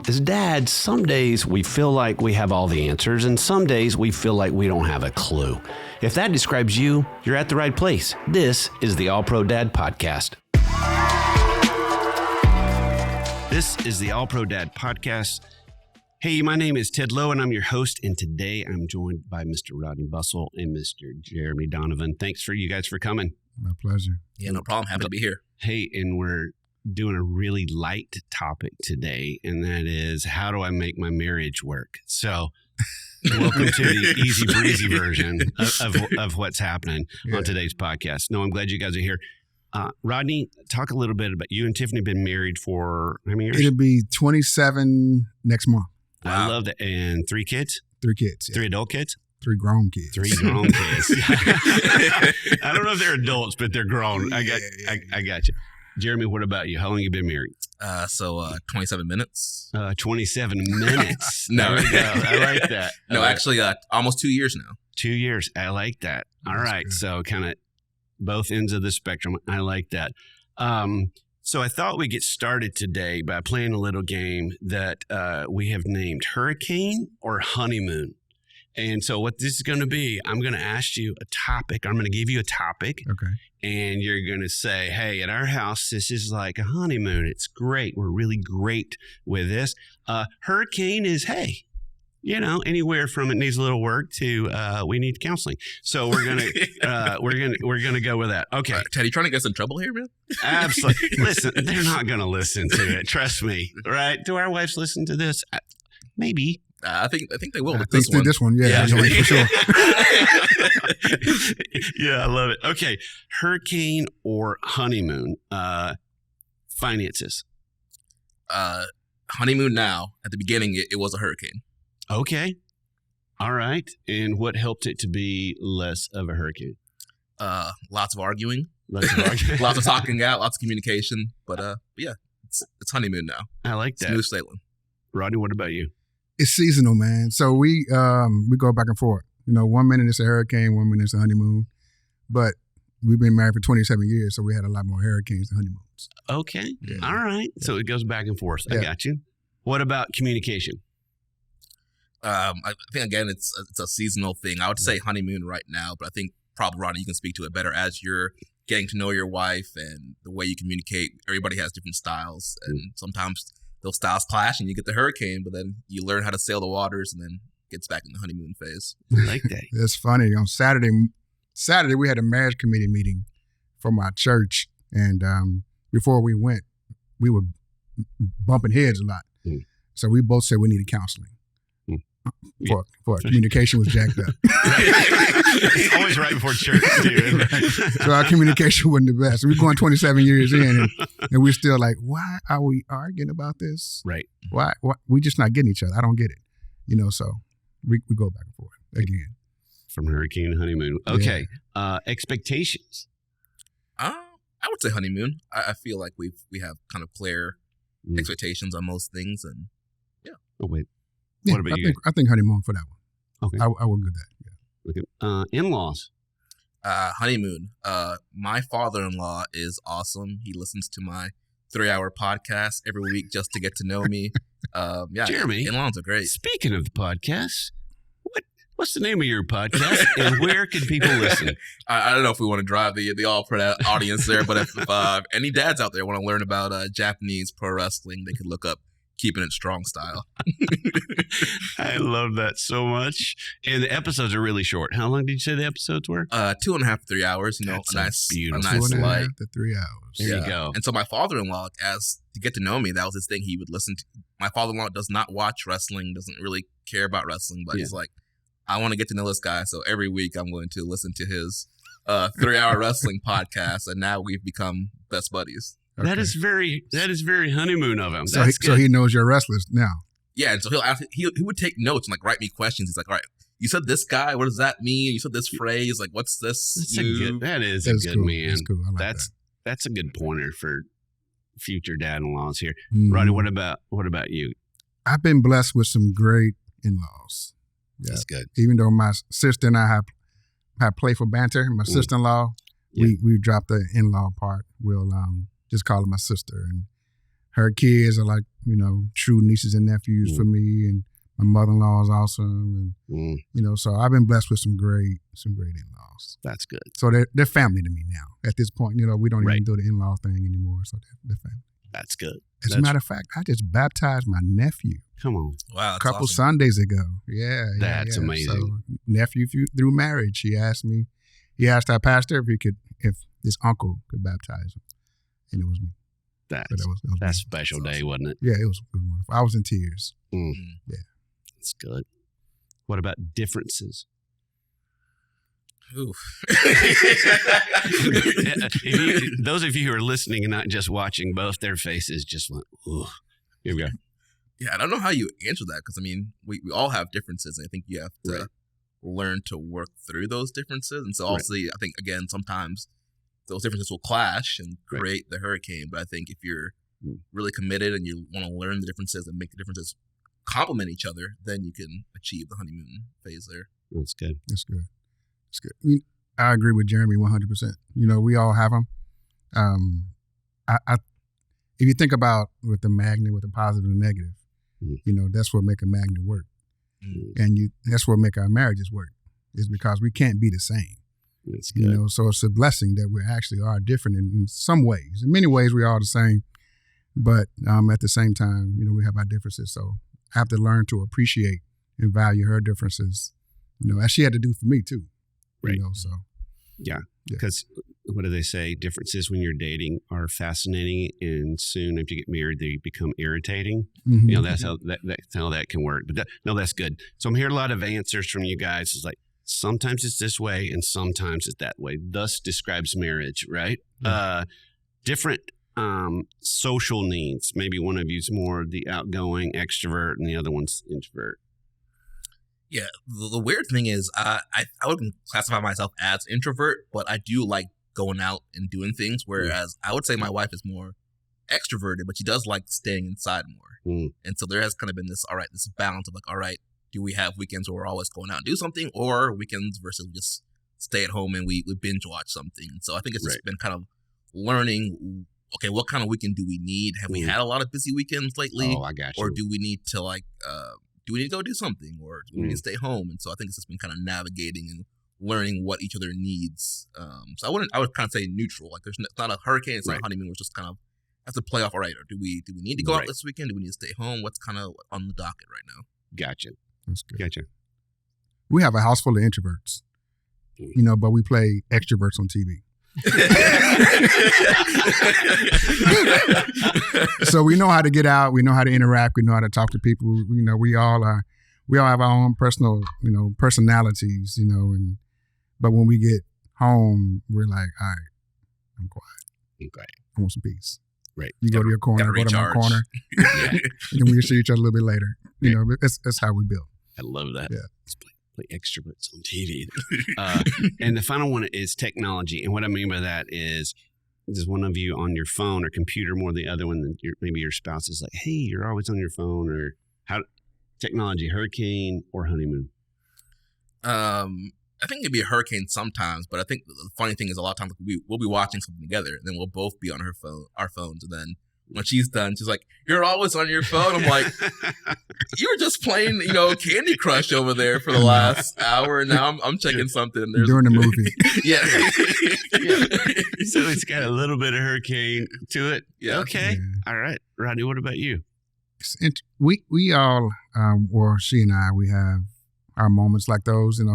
As dads, some days we feel like we have all the answers, and some days we feel like we don't have a clue. If that describes you, you're at the right place. This is the All Pro Dad Podcast. This is the All Pro Dad Podcast. Hey, my name is Ted Lowe, and I'm your host, and today I'm joined by Mr. Rodney Bussell and Mr. Jeremy Donovan. Thanks for you guys for coming. My pleasure. Yeah, no problem. Happy to be here. Hey, and we're doing a really light topic today, and that is, how do I make my marriage work? So welcome to the easy breezy version of what's happening on today's podcast. No, I'm glad you guys are here. Rodney, talk a little bit about you and Tiffany. Been married for how many years? It'll be 27 next month. Wow. I love that. And 3 kids? 3 kids. Yeah. 3 adult kids? 3 grown kids. 3 grown kids. I don't know if they're adults, but they're grown. I got you. Jeremy, what about you? How long have you been married? 27 minutes. 27 minutes. No. There we go. I like that. No, actually, almost 2 years now. 2 years. I like that. All That's right. good. So kind of both ends of the spectrum. I like that. So I thought we'd get started today by playing a little game that we have named Hurricane or Honeymoon. And so what this is going to be, I'm going to ask you a topic. I'm going to give you a topic. Okay. And you're going to say, hey, at our house, this is like a honeymoon. It's great. We're really great with this. Hurricane is, hey, you know, anywhere from it needs a little work to we need counseling. So we're gonna we're gonna go with that. Okay, Ted, you trying to get us in trouble here, man? Absolutely. Listen, they're not gonna listen to it. Trust me. Right? Do our wives listen to this? Maybe. I think they will. I With think this one. this one, yeah, for sure. Yeah, I love it. Okay, Hurricane or Honeymoon? Finances. Honeymoon now. At the beginning, it was a hurricane. Okay. All right. And what helped it to be less of a hurricane? Lots of arguing. Lots of arguing. Lots of talking out. Lots of communication. But yeah, it's honeymoon now. I like that. Smooth sailing. Rodney, what about you? It's seasonal, man. So we go back and forth. You know, 1 minute it's a hurricane, 1 minute it's a honeymoon. But we've been married for 27 years, so we had a lot more hurricanes than honeymoons. Okay. Yeah. All right. So it goes back and forth. Yeah. I got you. What about communication? I think, again, it's a seasonal thing. I would say honeymoon right now, but I think probably, Rodney, you can speak to it better as you're getting to know your wife and the way you communicate. Everybody has different styles, and sometimes those styles clash and you get the hurricane, but then you learn how to sail the waters and then gets back in the honeymoon phase. I like that. It's funny. On Saturday we had a marriage committee meeting from our church, and before we went, we were bumping heads a lot. Mm. So we both said we needed counseling. For communication was jacked up. It's always right before church, too. So our communication wasn't the best. We're going 27 years in, and we're still like, why are we arguing about this? Right. Why we just not getting each other? I don't get it. You know, so we go back and forth again. From hurricane to honeymoon. Okay. Yeah. Expectations. I would say honeymoon. I feel like we have kind of clear expectations on most things, and yeah. Oh, wait. Yeah, What about you? I think honeymoon for that one. Okay. I will do that. Yeah. Okay. In-laws. Honeymoon. My father-in-law is awesome. He listens to my 3-hour podcast every week just to get to know me. Yeah, Jeremy, in-laws are great. Speaking of the podcast, what's the name of your podcast, and where can people listen? I don't know if we want to drive the all-pro audience there, but if any dads out there want to learn about Japanese pro wrestling, they could look up Keeping It Strong Style. I love that so much. And the episodes are really short. How long did you say the episodes were? 2.5 to 3 hours. You know, That's beautiful. a nice 2.5 light. to 3 hours. There you go. And so my father-in-law, as to get to know me, that was his thing. He would listen to. My father-in-law does not watch wrestling, doesn't really care about wrestling, but he's like, I want to get to know this guy. So every week I'm going to listen to his 3-hour wrestling podcast, and now we've become best buddies. Okay. That is very honeymoon of him. So he knows your wrestlers now. Yeah, and so he would take notes and like write me questions. He's like, all right, you said this guy, what does that mean? You said this phrase, like what's this? That is That's a good cool. man. That's cool. I like That's a good pointer for future dad-in-laws here. that. Rodney, what about you? I've been blessed with some great in-laws. Yeah. That's good. Even though my sister and I have playful banter, my sister-in-law, we dropped the in-law part. We'll just call her my sister, and her kids are like true nieces and nephews for me, and my mother-in-law is awesome, and so I've been blessed with some great in-laws. That's good. So they're family to me now. At this point, we don't even do the in-law thing anymore. So they're family. That's good. As a matter of fact, I just baptized my nephew. Come on. Wow, a couple Sundays ago. Yeah, that's amazing. So nephew through marriage, he asked our pastor if his uncle could baptize him, and it was me. That's a special day, wasn't it? Yeah, it was wonderful. I was in tears. Yeah. That's good. What about differences? Ooh. Those of you who are listening and not just watching, both their faces just went, ooh. Here we go. Yeah, I don't know how you answer that because, we all have differences, and I think you have to learn to work through those differences. And so, obviously, I think, again, sometimes those differences will clash and create the hurricane. But I think if you're really committed and you want to learn the differences and make the differences complement each other, then you can achieve the honeymoon phase there. That's good. That's good. It's good. I agree with Jeremy 100%. We all have them. If you think about with the magnet, with the positive and negative, that's what make a magnet work. And that's what make our marriages work, is because we can't be the same. That's good. So it's a blessing that we actually are different in some ways. In many ways, we are the same. But at the same time, we have our differences. So I have to learn to appreciate and value her differences, as she had to do for me too. Right. So. Yeah. Because what do they say? Differences when you're dating are fascinating, and soon after you get married, they become irritating. Mm-hmm. That's how that can work. But that's good. So I'm hearing a lot of answers from you guys. It's like sometimes it's this way, and sometimes it's that way. Thus describes marriage, right? Yeah. Different social needs. Maybe one of you's more the outgoing extrovert, and the other one's introvert. Yeah, the weird thing is I wouldn't classify myself as introvert, but I do like going out and doing things, whereas I would say my wife is more extroverted, but she does like staying inside more. And so there has kind of been this balance of like, all right, do we have weekends where we're always going out and do something, or weekends versus just stay at home and we binge watch something? And so I think it's just been kind of learning, okay, what kind of weekend do we need? Have we had a lot of busy weekends lately? Oh, I got you. Or do we need to do we need to go do something, or do we need to stay home? And so I think it's just been kind of navigating and learning what each other needs. So I would kind of say neutral. Like it's not a hurricane, it's not a honeymoon. We're just kind of have to play off. All right, or do we need to go out this weekend? Do we need to stay home? What's kind of on the docket right now? Gotcha. That's good. Gotcha. We have a house full of introverts, but we play extroverts on TV. So we know how to get out. We know how to interact. We know how to talk to people. We all have our own personal, personalities. But when we get home, we're like, all right, I'm quiet. Okay. I want some peace. Right. You go to your corner, I go to my corner, and then we see each other a little bit later. That's how we build. I love that. Yeah. Let's play extroverts on TV. And the final one is technology. And what I mean by that is one of you on your phone or computer more than the other one? Maybe your spouse is like, hey, you're always on your phone. Or technology, hurricane or honeymoon? I think it'd be a hurricane sometimes, but I think the funny thing is a lot of times we'll be watching something together, and then we'll both be on our phones, and then when she's done, she's like, "You're always on your phone." I'm like, "You were just playing, Candy Crush over there for the last hour, and now I'm checking something." And during the movie, yeah. So it's got a little bit of hurricane to it. Yeah. Okay. Yeah. All right, Rodney. What about you? We all, or she and I, we have our moments like those. If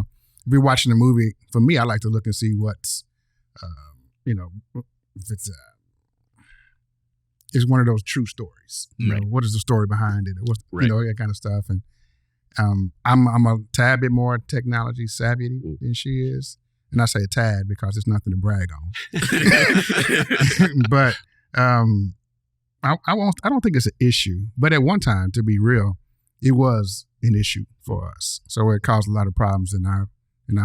we're watching a movie, for me, I like to look and see what's, if it's one of those true stories. What is the story behind it? What's, that kind of stuff. And I'm a tad bit more technology savvy than she is. And I say a tad because it's nothing to brag on. But I don't think it's an issue. But at one time, to be real, it was an issue for us. So it caused a lot of problems in our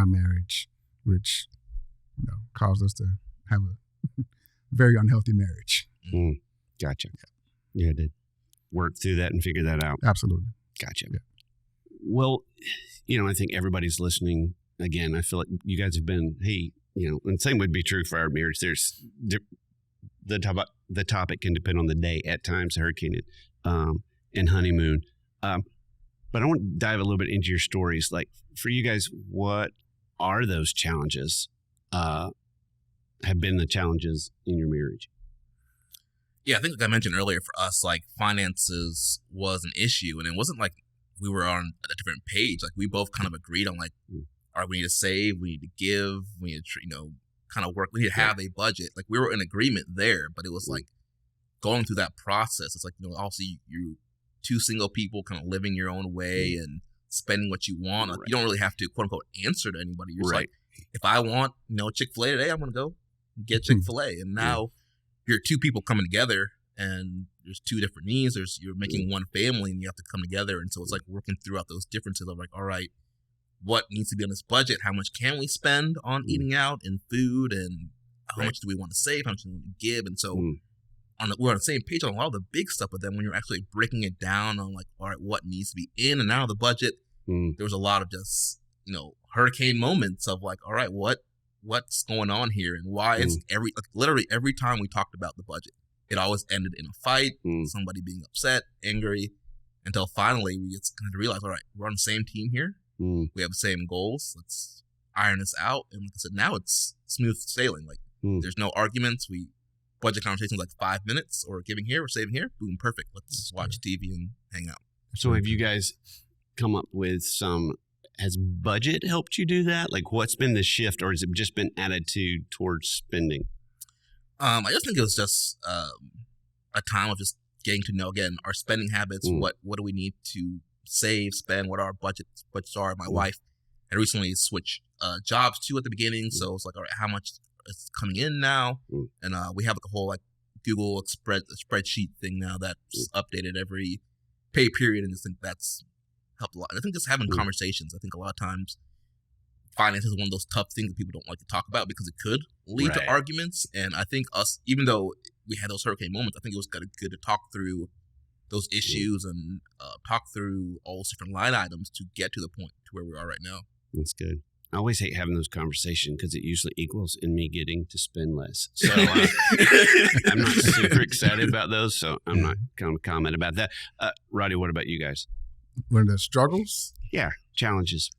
marriage, which caused us to have a very unhealthy marriage. Gotcha. Yeah, I did work through that and figure that out. Absolutely. Gotcha. Yeah. Well, I think everybody's listening. Again, I feel like you guys have been, and same would be true for our marriage. There's the topic can depend on the day at times, hurricane and honeymoon. But I want to dive a little bit into your stories. Like for you guys, what are those challenges? Have been the challenges in your marriage? Yeah, I think like I mentioned earlier, for us, like finances was an issue, and it wasn't like we were on a different page. Like we both kind of agreed on like, all right, we need to save, we need to give, we need to, kind of work. We need to have a budget. Like we were in agreement there, but it was like going through that process. It's like, obviously you two single people kind of living your own way and spending what you want. Like, you don't really have to quote unquote answer to anybody. You're just like, if I want, Chick-fil-A today, I'm going to go get Chick-fil-A. And now you're two people coming together and there's two different needs. You're making one family and you have to come together. And so it's like working throughout those differences of like, all right, what needs to be on this budget? How much can we spend on eating out and food? And how much do we want to save? How much do we want to give? And so we're on the same page on a lot of the big stuff, but then when you're actually breaking it down on like, all right, what needs to be in and out of the budget, there was a lot of just, hurricane moments of like, all right, what's going on here? And why it's literally every time we talked about the budget, it always ended in a fight, somebody being upset, angry, until finally we just kind of realize, all right, we're on the same team here. We have the same goals. Let's iron this out. And like I said, now it's smooth sailing. Like there's no arguments. We budget conversations like 5 minutes or giving here or saving here. Boom, perfect. Let's watch TV and hang out. So have you guys come up with has budget helped you do that? Like what's been the shift, or has it just been attitude towards spending? I just think it was just a time of just getting to know, again, our spending habits. What do we need to save, spend, what our budgets are. My wife had recently switched jobs too at the beginning, so it's like, all right, how much is coming in now? And we have like a whole like Google spreadsheet thing now that's updated every pay period, and I think that's helped a lot. And I think just having conversations. I think a lot of times finance is one of those tough things that people don't like to talk about because it could lead to arguments. And I think us, even though we had those hurricane moments, I think it was good to talk through those issues and talk through all those different line items to get to the point to where we are right now. That's good. I always hate having those conversations because it usually equals in me getting to spend less. So I'm not super excited about those, so I'm not going to comment about that. Rodney, what about you guys? What are the struggles? Yeah, challenges.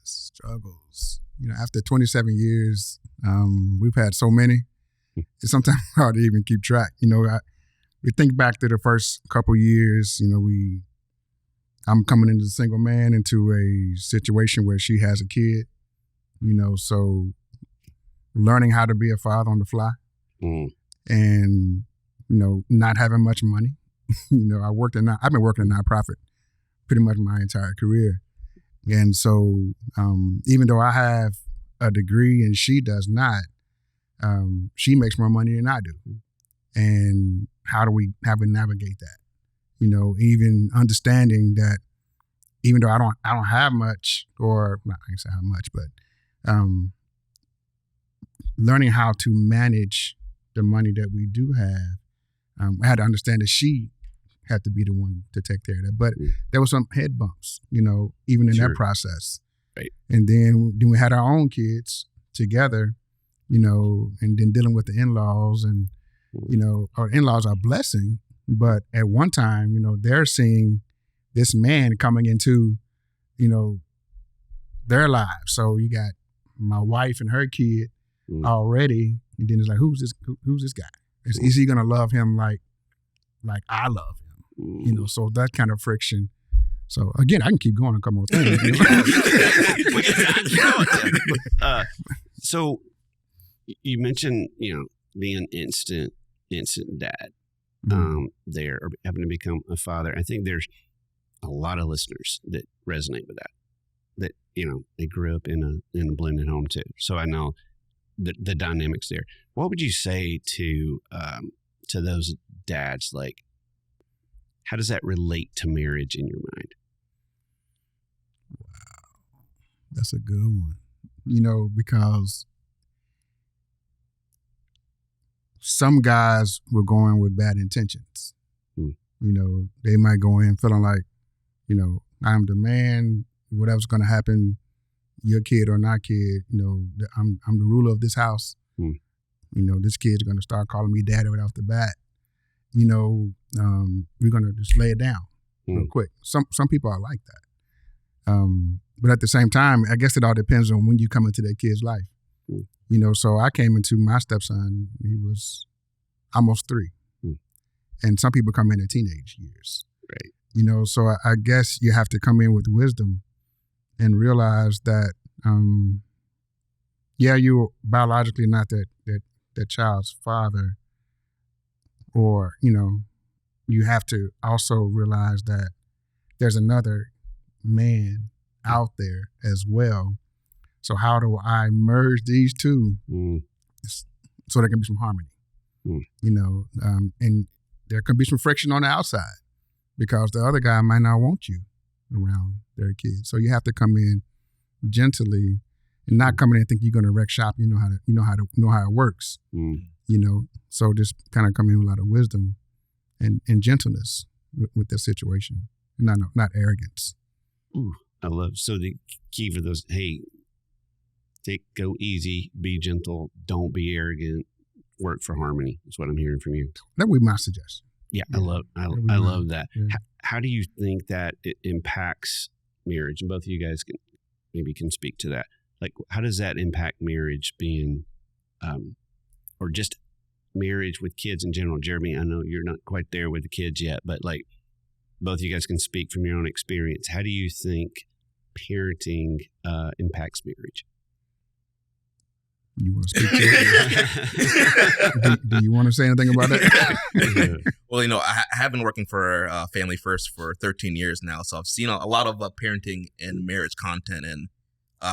Struggles. After 27 years, we've had so many. It's sometimes hard to even keep track. We think back to the first couple years, I'm coming into a single man into a situation where she has a kid, so learning how to be a father on the fly and, not having much money. I've been working in nonprofit pretty much my entire career. And so even though I have a degree and she does not, she makes more money than I do. And how do we navigate that? Even understanding that even though I don't have much, or I can't say how much, but learning how to manage the money that we do have, I had to understand that she had to be the one to take care of that. But there were some head bumps, even in that process. Right. And then we had our own kids together, and then dealing with the in-laws and, our in-laws are a blessing, but at one time, they're seeing this man coming into, their lives. So you got my wife and her kid already, and then it's like, who's this guy? Is he gonna love him like I love him? So that kind of friction. So again, I can keep going a couple more things. So you mentioned, being instant dad there, or having to become a father. I think there's a lot of listeners that resonate with that they grew up in a blended home too. So I know the dynamics there. What would you say to those dads? Like, how does that relate to marriage in your mind? Wow, that's a good one. Because some guys were going with bad intentions. They might go in feeling like, I'm the man, whatever's going to happen, your kid or not kid, I'm the ruler of this house. This kid's going to start calling me daddy right off the bat. We're going to just lay it down real quick. Some people are like that. But at the same time, I guess it all depends on when you come into that kid's life. So I came into my stepson, he was almost 3. And some people come in at teenage years. Right. So I guess you have to come in with wisdom and realize that, you're biologically not that child's father, or, you have to also realize that there's another man out there as well. So how do I merge these two so there can be some harmony? And there can be some friction on the outside because the other guy might not want you around their kids. So you have to come in gently and not come in and think you're going to wreck shop. You know how it works. So just kind of come in with a lot of wisdom and gentleness with the situation, not arrogance. Ooh, I love. So the key for those, hey, go easy, be gentle, don't be arrogant, work for harmony. Is what I'm hearing from you. That would be my suggestion. Yeah, I love that. Yeah. How do you think that it impacts marriage? And both of you guys can speak to that. Like, how does that impact marriage being, or just marriage with kids in general? Jeremy, I know you're not quite there with the kids yet, but like both of you guys can speak from your own experience. How do you think parenting impacts marriage? You want to speak to it? Do you want to say anything about it? Well, I have been working for Family First for 13 years now, so I've seen a lot of parenting and marriage content, and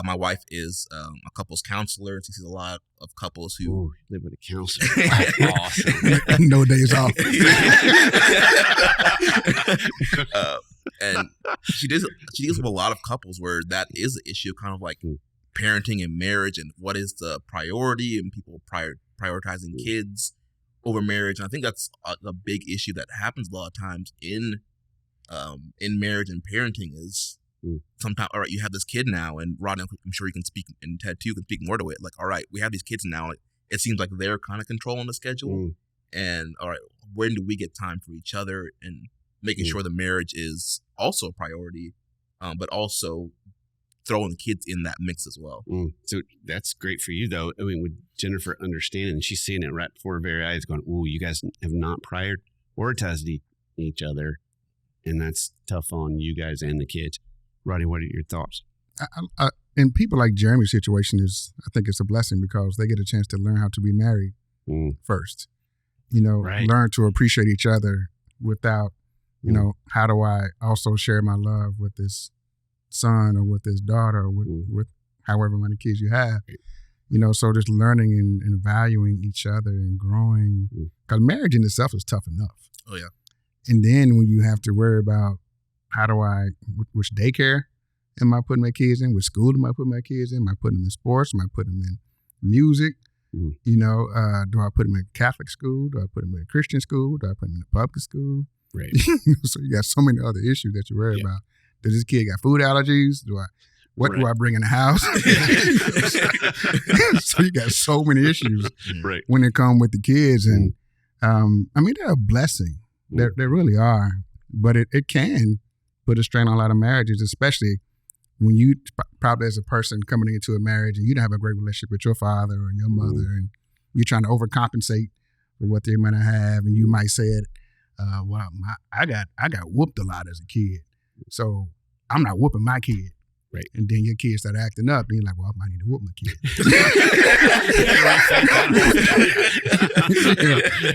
my wife is a couples counselor, and she sees a lot of couples who live with a counselor. That's awesome. No days off. And she deals with a lot of couples where that is an issue, kind of like parenting and marriage, and what is the priority, and people prioritizing kids over marriage. And I think that's a big issue that happens a lot of times in marriage and parenting is sometimes, all right, you have this kid now, and Rodney, I'm sure you can speak, and Ted too can speak more to it. Like, all right, we have these kids now. It seems like they're kind of controlling the schedule. And all right, when do we get time for each other, and making sure the marriage is also a priority, but also throwing the kids in that mix as well. So that's great for you, though. I mean, with Jennifer understanding, she's seeing it right before her very eyes, going, "Ooh, you guys have not prioritized each other," and that's tough on you guys and the kids. Rodney, what are your thoughts? And people like Jeremy's situation I think it's a blessing because they get a chance to learn how to be married first. Right. Learn to appreciate each other without, how do I also share my love with this son or with this daughter or with however many kids you have. So just learning and valuing each other and growing. Because marriage in itself is tough enough. Oh, yeah. And then when you have to worry about which daycare am I putting my kids in? Which school am I putting my kids in? Am I putting them in sports? Am I putting them in music? Do I put them in Catholic school? Do I put them in a Christian school? Do I put them in a public school? Right. So you got so many other issues that you worry about. Does this kid got food allergies? Do I bring in the house? So you got so many issues when it comes with the kids. And they're a blessing. They really are. But it can put a strain on a lot of marriages, especially when you probably as a person coming into a marriage and you don't have a great relationship with your father or your mother, and you're trying to overcompensate for what they might have, and you might say it, I got whooped a lot as a kid, so I'm not whooping my kid. Right. And then your kids start acting up, and you're like, well, I might need to whoop my kid.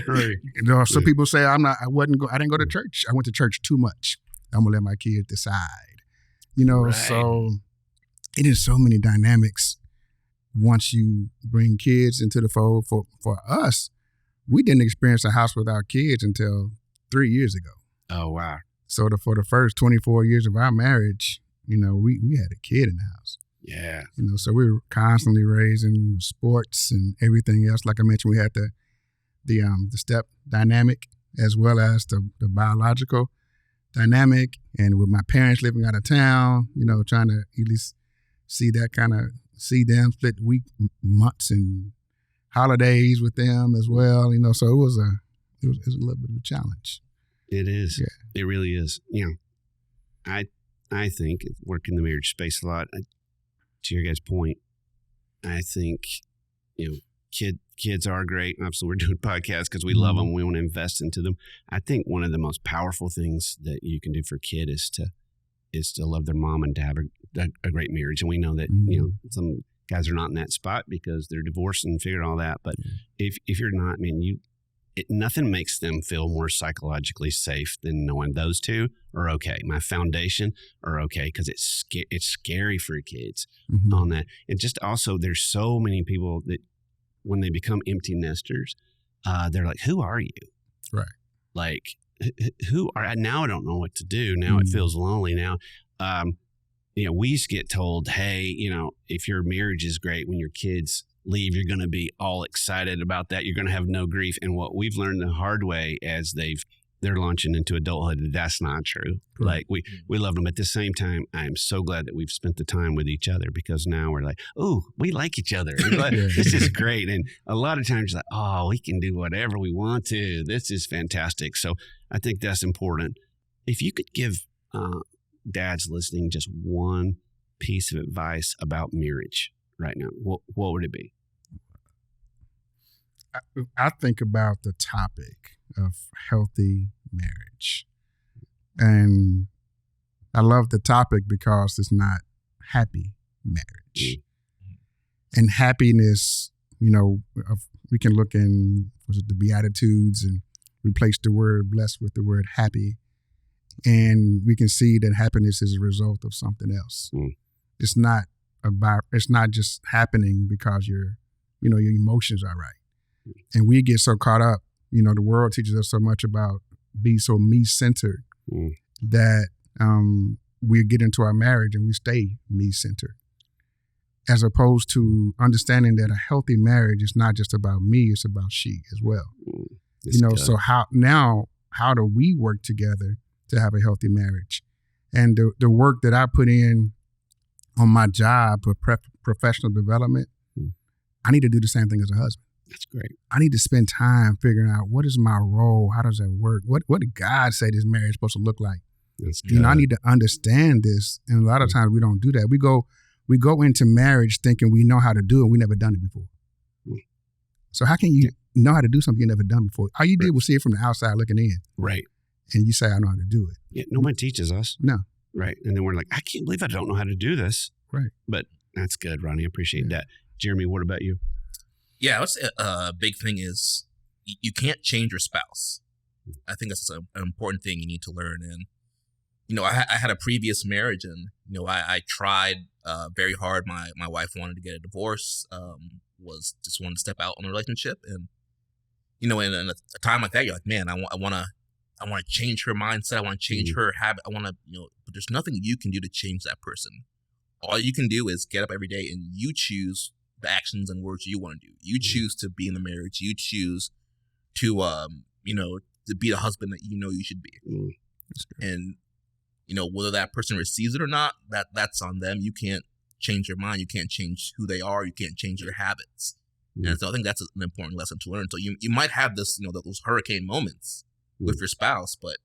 Right. Some people say I didn't go to church. I went to church too much. I'm gonna let my kid decide. So it is so many dynamics once you bring kids into the fold. For us, we didn't experience a house without kids until 3 years ago. Oh, wow. So for the first 24 years of our marriage, we had a kid in the house. Yeah. So we were constantly raising sports and everything else. Like I mentioned, we had the step dynamic as well as the biological dynamic. And with my parents living out of town, trying to at least see them split months and holidays with them as well. So it was a little bit of a challenge. It is. Yeah. It really is. I think work in the marriage space a lot. To your guys' point, I think kids are great. Obviously, we're doing podcasts because we love them. We want to invest into them. I think one of the most powerful things that you can do for a kid is to love their mom and to have a great marriage. And we know that some guys are not in that spot because they're divorced and figured all that. But if you're not, nothing makes them feel more psychologically safe than knowing those two are okay. My foundation are okay, because it's scary for kids on that. And just also, there's so many people that when they become empty nesters, they're like, "Who are you?" Right. Like, who are now? I don't know what to do. Now it feels lonely. Now, we used to get told, "Hey, if your marriage is great, when your kids leave, you're going to be all excited about that. You're going to have no grief." And what we've learned the hard way as they're launching into adulthood, that's not true. Right. Like we love them. At the same time, I'm so glad that we've spent the time with each other, because now we're like, oh, we like each other. This is great. And a lot of times, like, oh, we can do whatever we want to. This is fantastic. So I think that's important. If you could give dads listening just one piece of advice about marriage right now, what would it be? I think about the topic of healthy marriage. And I love the topic because it's not happy marriage. And happiness, we can look in the Beatitudes and replace the word blessed with the word happy. And we can see that happiness is a result of something else. It's not just happening because your emotions are right. And we get so caught up, the world teaches us so much about be so me-centered that we get into our marriage and we stay me-centered, as opposed to understanding that a healthy marriage is not just about me, it's about she as well. So how do we work together to have a healthy marriage? And the work that I put in on my job for professional development, I need to do the same thing as a husband. That's great. I need to spend time figuring out what is my role, how does that work, what did God say this marriage is supposed to look like? That's good. I need to understand this, and a lot of times we don't do that. We go into marriage thinking we know how to do it, we never done it before. So how can you know how to do something you never done before? All you did was see it from the outside looking in, right? And you say, I know how to do it. Yeah, nobody teaches us. No. Right. And then we're like, I can't believe I don't know how to do this. Right. But that's good, Rodney. I appreciate that. Jeremy, what about you? Yeah, I would say a big thing is you can't change your spouse. I think that's an important thing you need to learn. And, I had a previous marriage, and, I tried very hard. My wife wanted to get a divorce, just wanted to step out on the relationship. And, in a time like that, you're like, man, I want to change her mindset. I want to change her habit. I want to, but there's nothing you can do to change that person. All you can do is get up every day and you choose the actions and words you want to do. You choose to be in the marriage. You choose to, to be the husband that you should be. And, whether that person receives it or not, that's on them. You can't change your mind. You can't change who they are. You can't change your habits. And so I think that's an important lesson to learn. So you might have this, those hurricane moments with your spouse, but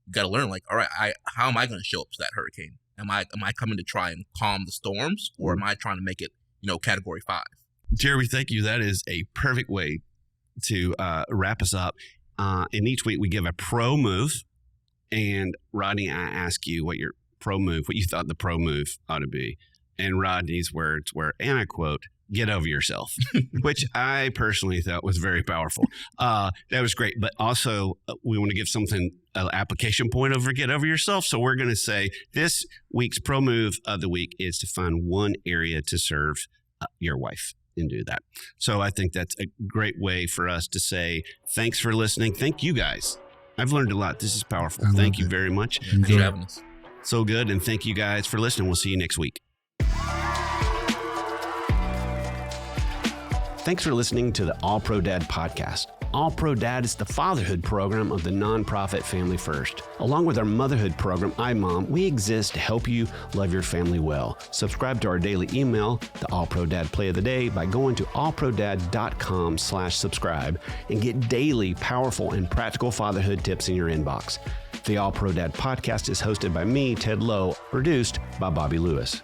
you got to learn, like, all right, how am I going to show up to that hurricane? Am I coming to try and calm the storms, or am I trying to make it, category 5? Jeremy, thank you. That is a perfect way to wrap us up. And each week we give a pro move. And Rodney, I ask you what your pro move, what you thought the pro move ought to be. And Rodney's words were, and I quote, "Get over yourself," which I personally thought was very powerful. That was great. But also, we want to give something, an application point over get over yourself. So we're going to say this week's pro move of the week is to find one area to serve your wife and do that. So I think that's a great way for us to say, thanks for listening. Thank you guys. I've learned a lot. This is powerful. Thank you very much. Thanks for having us. So good. And thank you guys for listening. We'll see you next week. Thanks for listening to the All Pro Dad podcast. All Pro Dad is the fatherhood program of the nonprofit Family First. Along with our motherhood program, iMom, we exist to help you love your family well. Subscribe to our daily email, the All Pro Dad Play of the Day, by going to allprodad.com/subscribe and get daily powerful and practical fatherhood tips in your inbox. The All Pro Dad podcast is hosted by me, Ted Lowe, produced by Bobby Lewis.